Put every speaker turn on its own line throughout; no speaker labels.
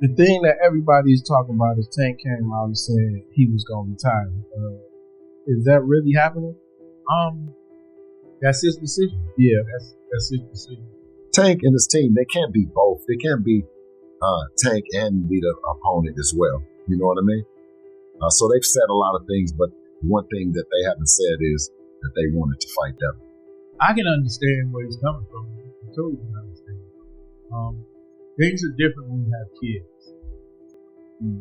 The thing that everybody's talking about is Tank came out and said he was going to retire. Is that really happening?
That's his decision.
Yeah,
That's his decision.
Tank and his team, they can't be both. They can't be Tank and be the opponent as well. You know what I mean? So they've said a lot of things, but one thing that they haven't said is that they wanted to fight Devin.
I can understand where he's coming from. I totally can understand. Things are different when you have kids.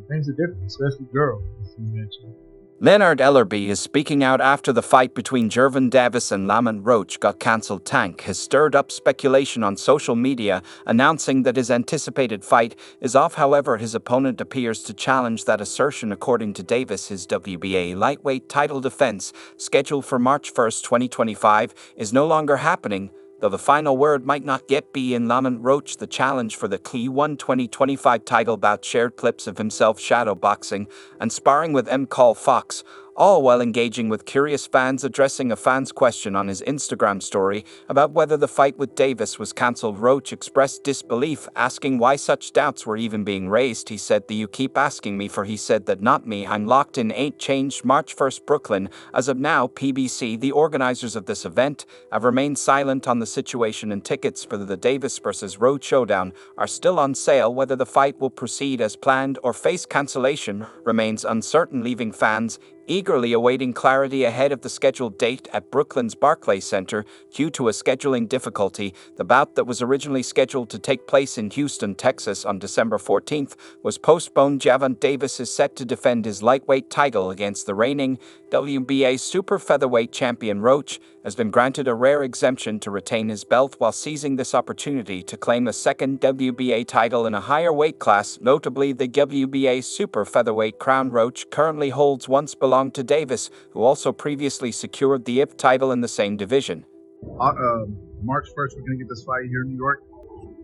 Things are different, especially girls, as you mentioned.
Leonard Ellerbe is speaking out after the fight between Gervonta and Lamont Roach got cancelled. Tank has stirred up speculation on social media, announcing that his anticipated fight is off. However, his opponent appears to challenge that assertion. According to Davis, his WBA lightweight title defense, scheduled for March 1st, 2025, is no longer happening, though the final word might not yet be in. Lamont Roach, the challenge for the Q1 2025 title bout, shared clips of himself shadowboxing and sparring with Call Fox, all while engaging with curious fans. Addressing a fan's question on his Instagram story about whether the fight with Davis was cancelled, Roach expressed disbelief, asking why such doubts were even being raised. He said, "You keep asking me for," he said, "that not me. I'm locked in, ain't changed." March 1st, Brooklyn. As of now, PBC, the organizers of this event, have remained silent on the situation, and tickets for the Davis vs. Roach showdown are still on sale. Whether the fight will proceed as planned or face cancellation remains uncertain, leaving fans eagerly awaiting clarity ahead of the scheduled date at Brooklyn's Barclays Center. Due to a scheduling difficulty, the bout that was originally scheduled to take place in Houston, Texas on December 14th was postponed. Gervonta Davis is set to defend his lightweight title against the reigning WBA super featherweight champion. Roach has been granted a rare exemption to retain his belt while seizing this opportunity to claim a second WBA title in a higher weight class, notably the WBA super featherweight crown. Roach currently holds once belonged to Davis, who also previously secured the IF title in the same division.
March 1st, we're going to get this fight here in New York.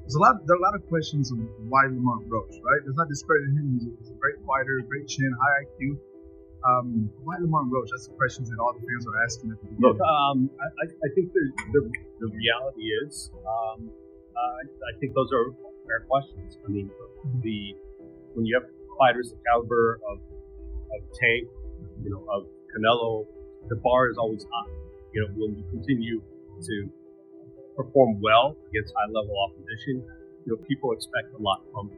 There are a lot of questions of why Lamont Roach, right? Let's not discredit him. He's a great fighter, great chin, high IQ. Why Lamont Roach? That's the questions that all the fans are asking at the beginning.
Look, I think the reality is, I think those are fair questions. I mean, when you have fighters the caliber of Tank, of Canelo, the bar is always high. When you continue to perform well against high-level opposition, people expect a lot from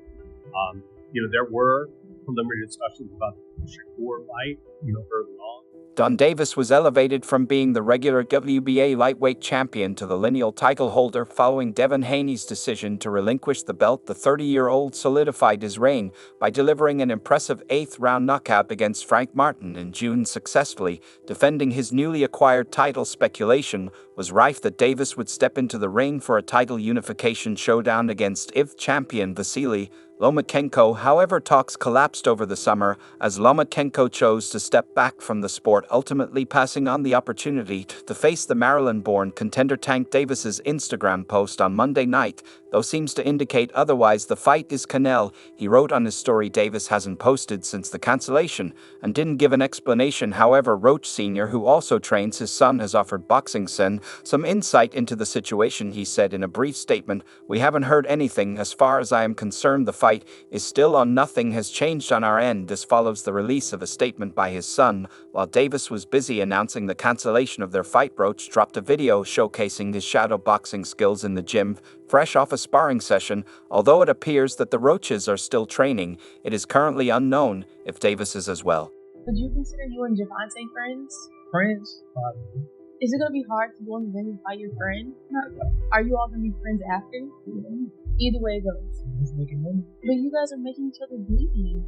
you. There were preliminary discussions about the Shakur fight, early on.
Don Davis was elevated from being the regular WBA lightweight champion to the lineal title holder following Devin Haney's decision to relinquish the belt. The 30-year-old solidified his reign by delivering an impressive 8th-round knockout against Frank Martin in June, successfully defending his newly acquired title. Speculation was rife that Davis would step into the ring for a title unification showdown against IF champion Vasily Lomachenko. However, talks collapsed over the summer as Lomachenko chose to step back from the sport, ultimately passing on the opportunity to face the Maryland-born contender. Tank Davis's Instagram post on Monday night, though, seems to indicate otherwise. The fight is Canelo. He wrote on his story, "Davis hasn't posted since the cancellation," and didn't give an explanation. However, Roach Sr., who also trains his son, has offered Boxing Sen some insight into the situation. He said in a brief statement, "We haven't heard anything. As far as I am concerned, the fight is still on. Nothing has changed on our end." This follows the release of a statement by his son. While Davis was busy announcing the cancellation of their fight, Roach dropped a video showcasing his shadow boxing skills in the gym, fresh off a sparring session. Although it appears that the Roaches are still training, it is currently unknown if Davis is as well.
Would you consider you and Gervonta friends?
Friends?
Is it going to be hard to go in the ring and fight your friend? Are you all going to be friends after? Either way it goes. But you guys are making each other bleed.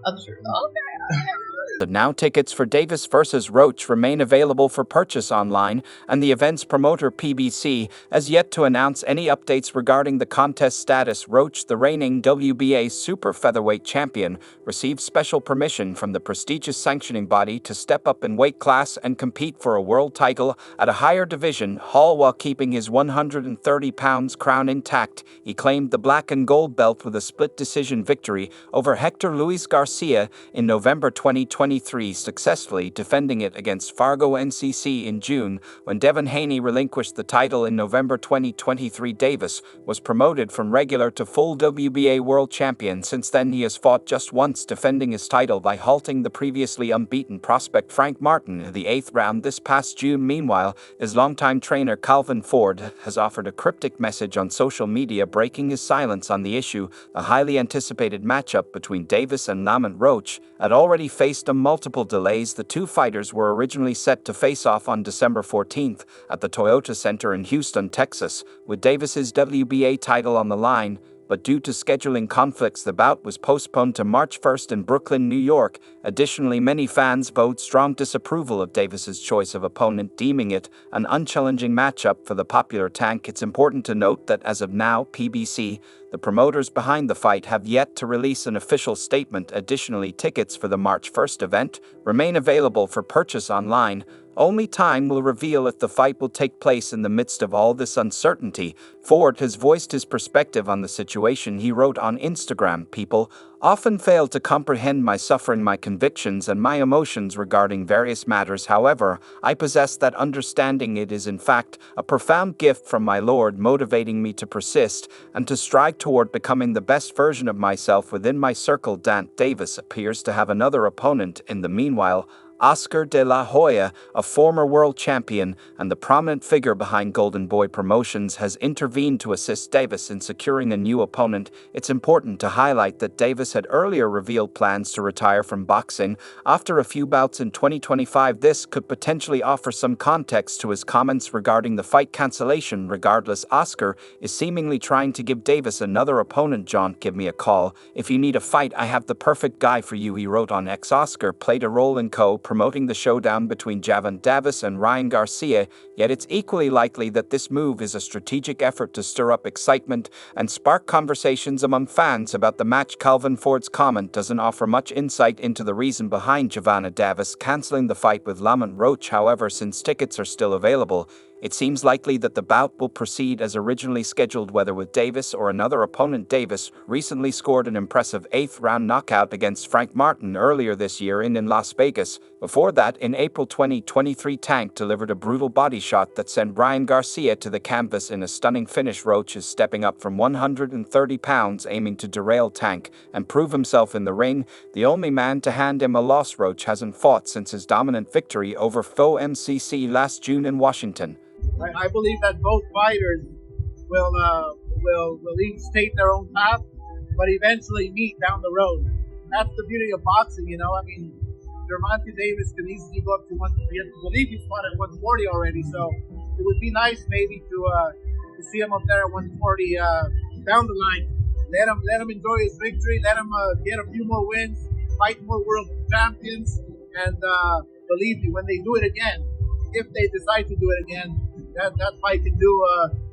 Absurd. Okay.
Now tickets for Davis vs. Roach remain available for purchase online, and the event's promoter PBC has yet to announce any updates regarding the contest status. Roach, the reigning WBA super featherweight champion, received special permission from the prestigious sanctioning body to step up in weight class and compete for a world title at a higher division, all while keeping his 130 pounds crown intact. He claimed the black and gold belt with a split decision victory over Hector Luis Garcia in November 2020. 2023, successfully defending it against Fargo NCC in June. When Devin Haney relinquished the title in November 2023, Davis was promoted from regular to full WBA world champion. Since then, he has fought just once, defending his title by halting the previously unbeaten prospect Frank Martin in the 8th round this past June. Meanwhile, his longtime trainer Calvin Ford has offered a cryptic message on social media, breaking his silence on the issue. The highly anticipated matchup between Davis and Lamont Roach had already faced multiple delays. The two fighters were originally set to face off on December 14th at the Toyota Center in Houston, Texas, with Davis's WBA title on the line. But due to scheduling conflicts, the bout was postponed to March 1st in Brooklyn, New York. Additionally, many fans voted strong disapproval of Davis's choice of opponent, deeming it an unchallenging matchup for the popular Tank. It's important to note that as of now, PBC, the promoters behind the fight, have yet to release an official statement. Additionally, tickets for the March 1st event remain available for purchase online. Only time will reveal if the fight will take place. In the midst of all this uncertainty, Ford has voiced his perspective on the situation. He wrote on Instagram, "People often fail to comprehend my suffering, my convictions, and my emotions regarding various matters. However, I possess that understanding. It is in fact a profound gift from my Lord, motivating me to persist and to strive toward becoming the best version of myself within my circle." Davis appears to have another opponent in the meanwhile. Oscar de la Hoya, a former world champion and the prominent figure behind Golden Boy Promotions, has intervened to assist Davis in securing a new opponent. It's important to highlight that Davis had earlier revealed plans to retire from boxing after a few bouts in 2025. This could potentially offer some context to his comments regarding the fight cancellation. Regardless, Oscar is seemingly trying to give Davis another opponent. "John, give me a call. If you need a fight, I have the perfect guy for you," he wrote on X. Oscar played a role in promoting the showdown between Gervonta Davis and Ryan Garcia, yet it's equally likely that this move is a strategic effort to stir up excitement and spark conversations among fans about the match. Calvin Ford's comment doesn't offer much insight into the reason behind Gervonta Davis canceling the fight with Lamont Roach. However, since tickets are still available, it seems likely that the bout will proceed as originally scheduled, whether with Davis or another opponent. Davis recently scored an impressive 8th-round knockout against Frank Martin earlier this year in Las Vegas. Before that, in April 2023, Tank delivered a brutal body shot that sent Ryan Garcia to the canvas in a stunning finish. Roach is stepping up from 130 pounds, aiming to derail Tank and prove himself in the ring. The only man to hand him a loss, Roach hasn't fought since his dominant victory over Faux MCC last June in Washington.
I believe that both fighters will each take their own path, but eventually meet down the road. That's the beauty of boxing, you know. I mean, Gervonta Davis can easily go up to 140. I believe he's fought at 140 already, so it would be nice maybe to see him up there at 140 down the line. Let him enjoy his victory. Let him get a few more wins, fight more world champions, and believe me, when they do it again, if they decide to do it again, that fight can do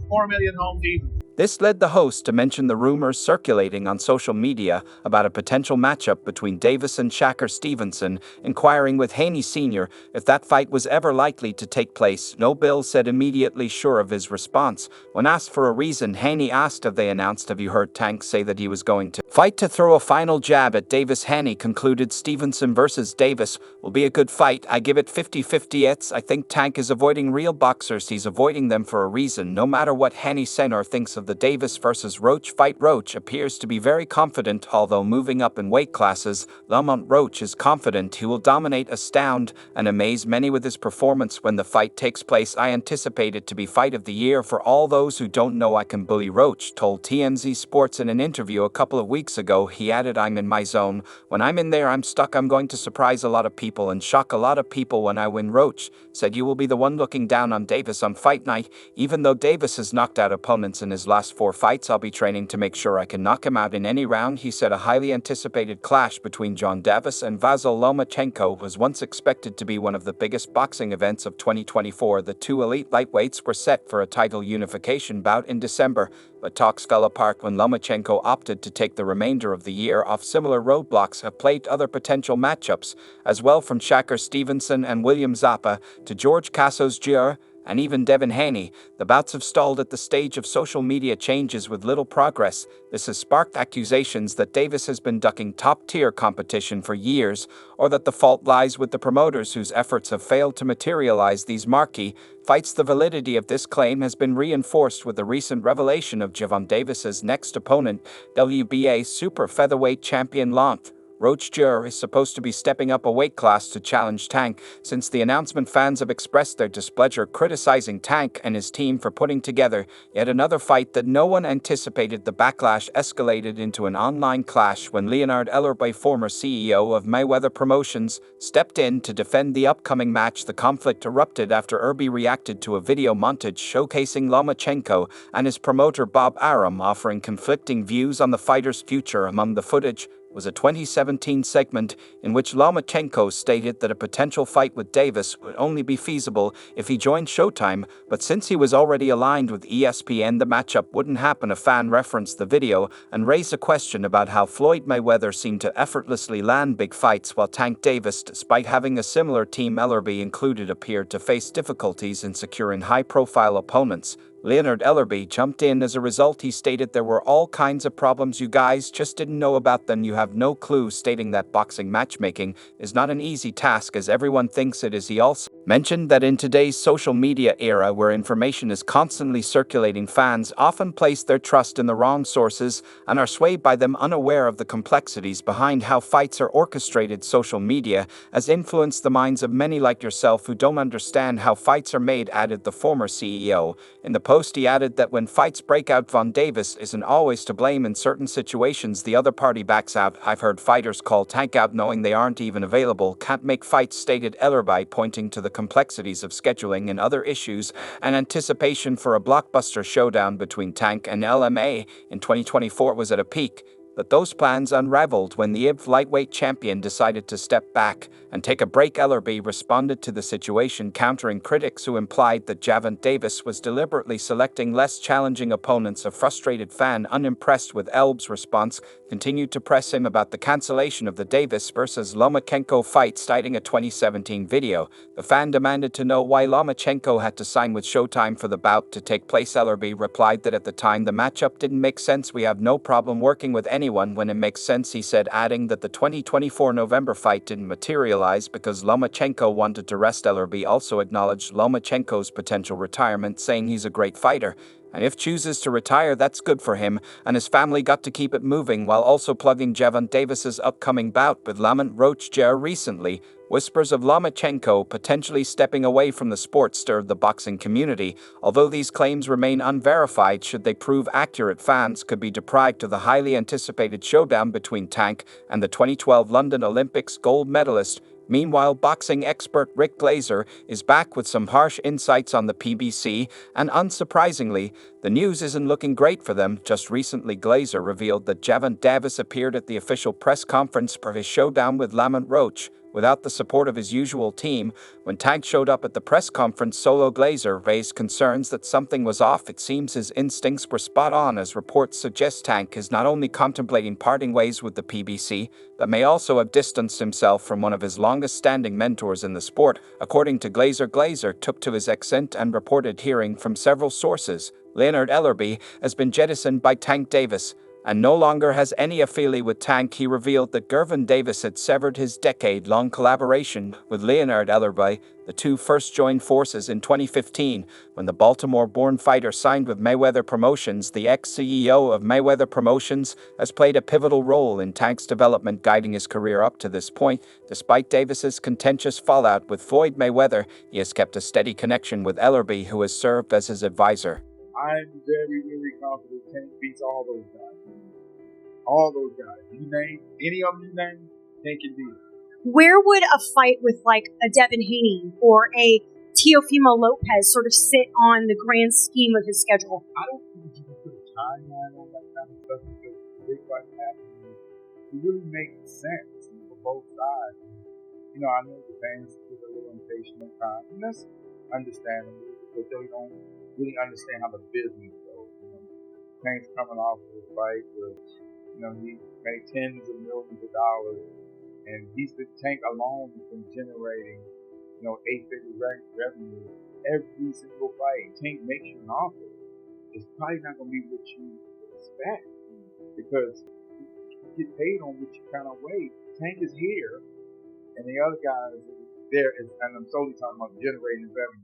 4 million homes even.
This led the host to mention the rumors circulating on social media about a potential matchup between Davis and Shakur Stevenson, inquiring with Haney Sr. if that fight was ever likely to take place. No Bill said immediately sure of his response. When asked for a reason, Haney asked if they announced, "Have you heard Tank say that he was going to fight to throw a final jab at Davis?" Haney concluded, "Stevenson versus Davis will be a good fight. I give it 50-50. I think Tank is avoiding real boxers. He's avoiding them for a reason." No matter what Haney Sr. thinks of the Davis versus Roach fight, Roach appears to be very confident. Although moving up in weight classes, Lamont Roach is confident he will dominate, astound, and amaze many with his performance when the fight takes place. "I anticipate it to be fight of the year. For all those who don't know, I can bully," Roach told TMZ Sports in an interview a couple of weeks ago. He added, "I'm in my zone. When I'm in there, I'm stuck. I'm going to surprise a lot of people and shock a lot of people when I win." Roach said, "You will be the one looking down on Davis on fight night. Even though Davis has knocked out opponents in his last 4 fights, I'll be training to make sure I can knock him out in any round." He said a highly anticipated clash between John Davis and Vasyl Lomachenko was once expected to be one of the biggest boxing events of 2024. The two elite lightweights were set for a title unification bout in December, but talks fell apart when Lomachenko opted to take the remainder of the year off. Similar roadblocks have plagued other potential matchups as well, from Shakur Stevenson and William Zappa to George Casos Jr. and even Devin Haney, the bouts have stalled at the stage of social media changes with little progress. This has sparked accusations that Davis has been ducking top-tier competition for years, or that the fault lies with the promoters whose efforts have failed to materialize these marquee fights. The validity of this claim has been reinforced with the recent revelation of Gervonta Davis's next opponent, WBA super featherweight champion Lamont Roach Jr. is supposed to be stepping up a weight class to challenge Tank. Since the announcement, fans have expressed their displeasure, criticizing Tank and his team for putting together yet another fight that no one anticipated. The backlash escalated into an online clash when Leonard Ellerbe, former CEO of Mayweather Promotions, stepped in to defend the upcoming match. The conflict erupted after Ellerbe reacted to a video montage showcasing Lomachenko and his promoter Bob Arum offering conflicting views on the fighter's future. Among the footage was a 2017 segment in which Lomachenko stated that a potential fight with Davis would only be feasible if he joined Showtime, but since he was already aligned with ESPN, the matchup wouldn't happen. A fan referenced the video and raised a question about how Floyd Mayweather seemed to effortlessly land big fights while Tank Davis, despite having a similar team Ellerbe included, appeared to face difficulties in securing high-profile opponents. Leonard Ellerbe jumped in. As a result, he stated there were all kinds of problems, you guys just didn't know about them, you have no clue, stating that boxing matchmaking is not an easy task as everyone thinks it is. He also mentioned that in today's social media era where information is constantly circulating, fans often place their trust in the wrong sources and are swayed by them, unaware of the complexities behind how fights are orchestrated. Social media has influenced the minds of many like yourself who don't understand how fights are made, added the former CEO. In the post, he added that when fights break out, Von Davis isn't always to blame. In certain situations, the other party backs out. I've heard fighters call Tank out knowing they aren't even available. Can't make fights, stated Ellerbe, pointing to the complexities of scheduling and other issues and anticipation for a blockbuster showdown between Tank and LMA in 2024 was at a peak. But those plans unraveled when the IBF lightweight champion decided to step back and take a break. Ellerbe responded to the situation, countering critics who implied that Gervonta Davis was deliberately selecting less challenging opponents. A frustrated fan, unimpressed with Ellerbe's response, continued to press him about the cancellation of the Davis versus Lomachenko fight, citing a 2017 video. The fan demanded to know why Lomachenko had to sign with Showtime for the bout to take place. Ellerbe replied that at the time the matchup didn't make sense. We have no problem working with anyone when it makes sense, he said, adding that the 2024 November fight didn't materialize because Lomachenko wanted to rest. Ellerbe also acknowledged Lomachenko's potential retirement, saying he's a great fighter, and if chooses to retire, that's good for him, and his family got to keep it moving, while also plugging Gervonta Davis's upcoming bout with Lamont Roach Jr. Recently, whispers of Lomachenko potentially stepping away from the sport stirred the boxing community. Although these claims remain unverified, should they prove accurate, fans could be deprived of the highly anticipated showdown between Tank and the 2012 London Olympics gold medalist. Meanwhile, boxing expert Rick Glazer is back with some harsh insights on the PBC, and unsurprisingly, the news isn't looking great for them. Just recently, Glazer revealed that Gervonta Davis appeared at the official press conference for his showdown with Lamont Roach without the support of his usual team. When Tank showed up at the press conference solo, Glazer raised concerns that something was off. It seems his instincts were spot on, as reports suggest Tank is not only contemplating parting ways with the PBC, but may also have distanced himself from one of his longest-standing mentors in the sport. According to Glazer, Glazer took to his accent and reported hearing from several sources Leonard Ellerbe has been jettisoned by Tank Davis and no longer has any affiliate with Tank. He revealed that Gervonta Davis had severed his decade-long collaboration with Leonard Ellerbe. The two first joined forces in 2015 when the Baltimore-born fighter signed with Mayweather Promotions. The ex-CEO of Mayweather Promotions has played a pivotal role in Tank's development, guiding his career up to this point. Despite Davis's contentious fallout with Floyd Mayweather, he has kept a steady connection with Ellerbe, who has served as his advisor.
I'm very, very confident Tank beats all those guys. All those guys. You name any of them, you name, Tank can beat.
Where would a fight with like a Devin Haney or a Teofimo Lopez sort of sit on the grand scheme of his schedule?
I don't think you can put a timeline on that kind of stuff because the big fight happening. It really makes sense for both sides. You know, I know the fans get a little impatient at times, and that's understandable because they don't really understand how the business goes. You know, Tank's coming off of a fight where, you know, he made tens of millions of dollars, and Tank alone has been generating, you know, 8-figure revenue every single fight. Tank makes you an offer. It's probably not going to be what you expect because you get paid on what you kind of weigh. Tank is here, and the other guys there is, and I'm solely talking about generating revenue.